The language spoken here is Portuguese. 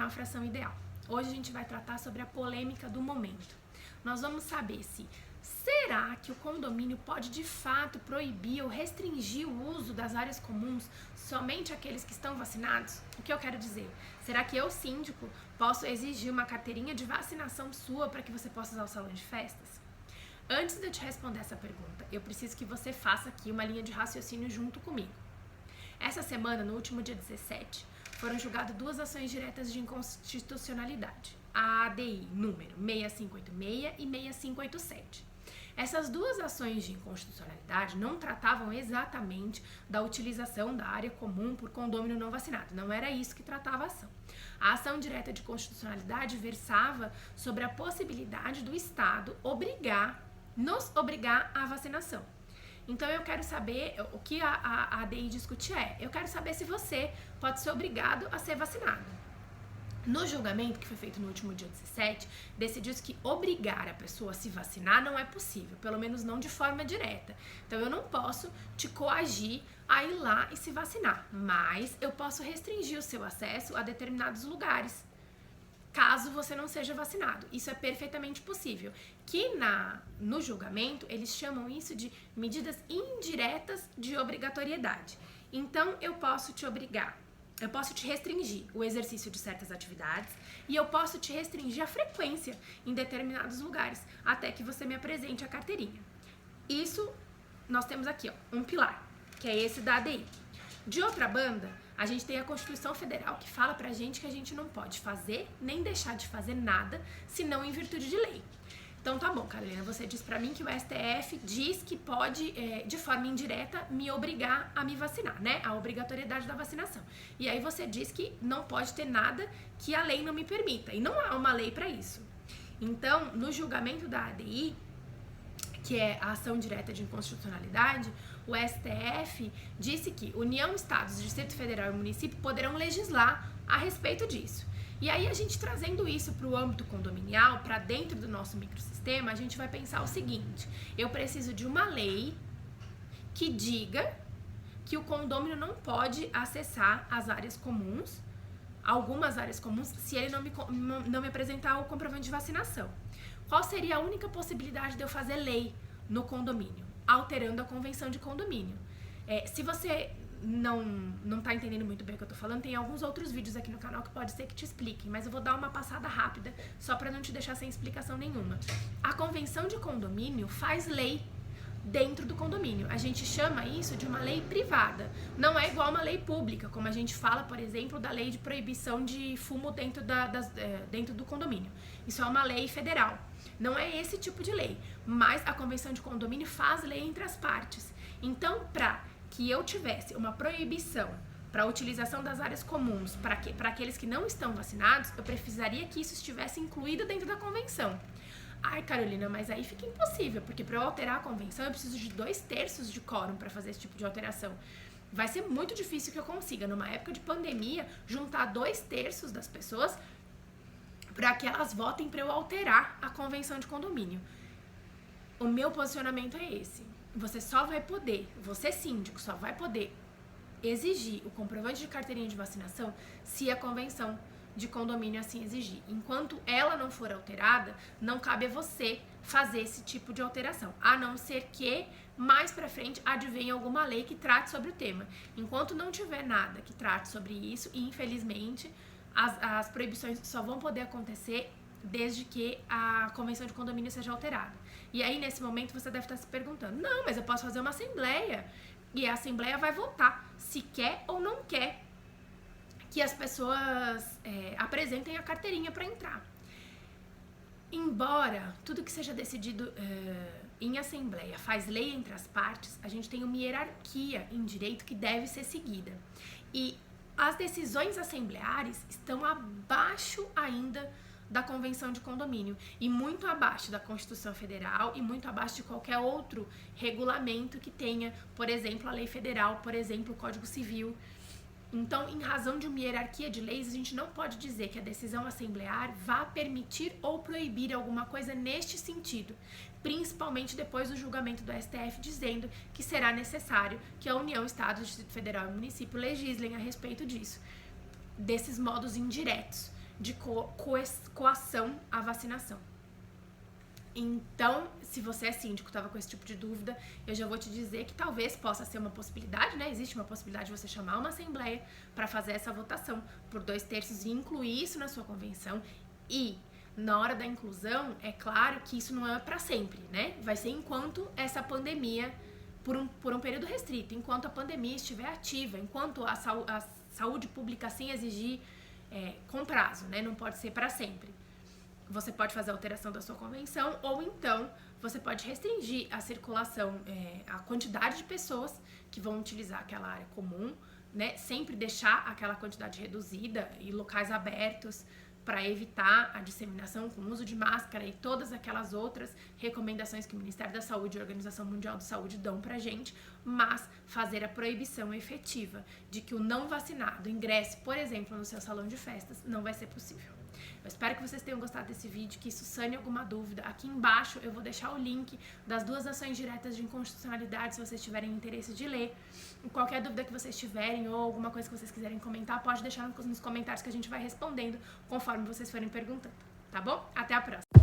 canal Fração Ideal. Hoje a gente vai tratar sobre a polêmica do momento. Nós vamos saber se será que o condomínio pode de fato proibir ou restringir o uso das áreas comuns somente àqueles que estão vacinados? O que eu quero dizer? Será que eu, síndico, posso exigir uma carteirinha de vacinação sua para que você possa usar o salão de festas? Antes de eu te responder essa pergunta, eu preciso que você faça aqui uma linha de raciocínio junto comigo. Essa semana, no último dia 17, foram julgadas duas ações diretas de inconstitucionalidade, a ADI número 6586 e 6587. Essas duas ações de inconstitucionalidade não tratavam exatamente da utilização da área comum por condômino não vacinado, não era isso que tratava a ação. A ação direta de constitucionalidade versava sobre a possibilidade do Estado nos obrigar à vacinação. Então eu quero saber, o que a ADI discute eu quero saber se você pode ser obrigado a ser vacinado. No julgamento que foi feito no último dia 17, decidiu-se que obrigar a pessoa a se vacinar não é possível, pelo menos não de forma direta. Então eu não posso te coagir a ir lá e se vacinar, mas eu posso restringir o seu acesso a determinados lugares, caso você não seja vacinado. Isso é perfeitamente possível. Que no julgamento, eles chamam isso de medidas indiretas de obrigatoriedade. Então, eu posso te restringir o exercício de certas atividades e eu posso te restringir a frequência em determinados lugares, até que você me apresente a carteirinha. Isso, nós temos aqui, um pilar, que é esse da ADI. De outra banda, a gente tem a Constituição Federal, que fala pra gente que a gente não pode fazer nem deixar de fazer nada, senão em virtude de lei. Então tá bom, Carolina, você diz pra mim que o STF diz que pode, de forma indireta, me obrigar a me vacinar, né? A obrigatoriedade da vacinação. E aí você diz que não pode ter nada que a lei não me permita. E não há uma lei pra isso. Então, no julgamento da ADI, que é a ação direta de inconstitucionalidade, o STF disse que União, Estados, Distrito Federal e município poderão legislar a respeito disso. E aí a gente trazendo isso para o âmbito condominial, para dentro do nosso microsistema, a gente vai pensar o seguinte: eu preciso de uma lei que diga que o condômino não pode acessar as áreas comuns, algumas áreas comuns, se ele não me apresentar o comprovante de vacinação. Qual seria a única possibilidade de eu fazer lei no condomínio? Alterando a convenção de condomínio. Se você não tá entendendo muito bem o que eu tô falando, tem alguns outros vídeos aqui no canal que pode ser que te expliquem, mas eu vou dar uma passada rápida, só pra não te deixar sem explicação nenhuma. A convenção de condomínio faz lei dentro do condomínio. A gente chama isso de uma lei privada. Não é igual uma lei pública, como a gente fala, por exemplo, da lei de proibição de fumo dentro do condomínio. Isso é uma lei federal. Não é esse tipo de lei, mas a convenção de condomínio faz lei entre as partes. Então, para que eu tivesse uma proibição para a utilização das áreas comuns para aqueles que não estão vacinados, eu precisaria que isso estivesse incluído dentro da convenção. Ai, Carolina, mas aí fica impossível, porque para eu alterar a convenção eu preciso de 2/3 de quórum para fazer esse tipo de alteração. Vai ser muito difícil que eu consiga, numa época de pandemia, juntar 2/3 das pessoas para que elas votem para eu alterar a convenção de condomínio. O meu posicionamento é esse. Você síndico, só vai poder exigir o comprovante de carteirinha de vacinação se a convenção de condomínio assim exigir. Enquanto ela não for alterada, não cabe a você fazer esse tipo de alteração, a não ser que mais pra frente advenha alguma lei que trate sobre o tema. Enquanto não tiver nada que trate sobre isso, infelizmente, as proibições só vão poder acontecer desde que a convenção de condomínio seja alterada. E aí, nesse momento, você deve estar se perguntando: não, mas eu posso fazer uma assembleia, e a assembleia vai votar se quer ou não quer que as pessoas apresentem a carteirinha para entrar. Embora tudo que seja decidido em assembleia faz lei entre as partes, a gente tem uma hierarquia em direito que deve ser seguida. E as decisões assembleares estão abaixo ainda da convenção de condomínio e muito abaixo da Constituição Federal e muito abaixo de qualquer outro regulamento que tenha, por exemplo, a lei federal, por exemplo, o Código Civil. Então, em razão de uma hierarquia de leis, a gente não pode dizer que a decisão assemblear vá permitir ou proibir alguma coisa neste sentido, principalmente depois do julgamento do STF dizendo que será necessário que a União, Estado, Distrito Federal e Município legislem a respeito disso, desses modos indiretos de coação à vacinação. Então, se você é síndico, estava com esse tipo de dúvida, eu já vou te dizer que talvez possa ser uma possibilidade, né? Existe uma possibilidade de você chamar uma assembleia para fazer essa votação por 2/3 e incluir isso na sua convenção. E na hora da inclusão, é claro que isso não é para sempre, né? Vai ser enquanto essa pandemia, por um período restrito, enquanto a pandemia estiver ativa, enquanto a saúde pública assim exigir, com prazo, né? Não pode ser para sempre. Você pode fazer a alteração da sua convenção, ou então você pode restringir a circulação, a quantidade de pessoas que vão utilizar aquela área comum, né? Sempre deixar aquela quantidade reduzida e locais abertos para evitar a disseminação com uso de máscara e todas aquelas outras recomendações que o Ministério da Saúde e a Organização Mundial de Saúde dão pra gente, mas fazer a proibição efetiva de que o não vacinado ingresse, por exemplo, no seu salão de festas, não vai ser possível. Eu espero que vocês tenham gostado desse vídeo, que isso sane alguma dúvida. Aqui embaixo eu vou deixar o link das 2 ações diretas de inconstitucionalidade, se vocês tiverem interesse de ler. E qualquer dúvida que vocês tiverem ou alguma coisa que vocês quiserem comentar, pode deixar nos comentários que a gente vai respondendo conforme vocês forem perguntando, tá bom? Até a próxima!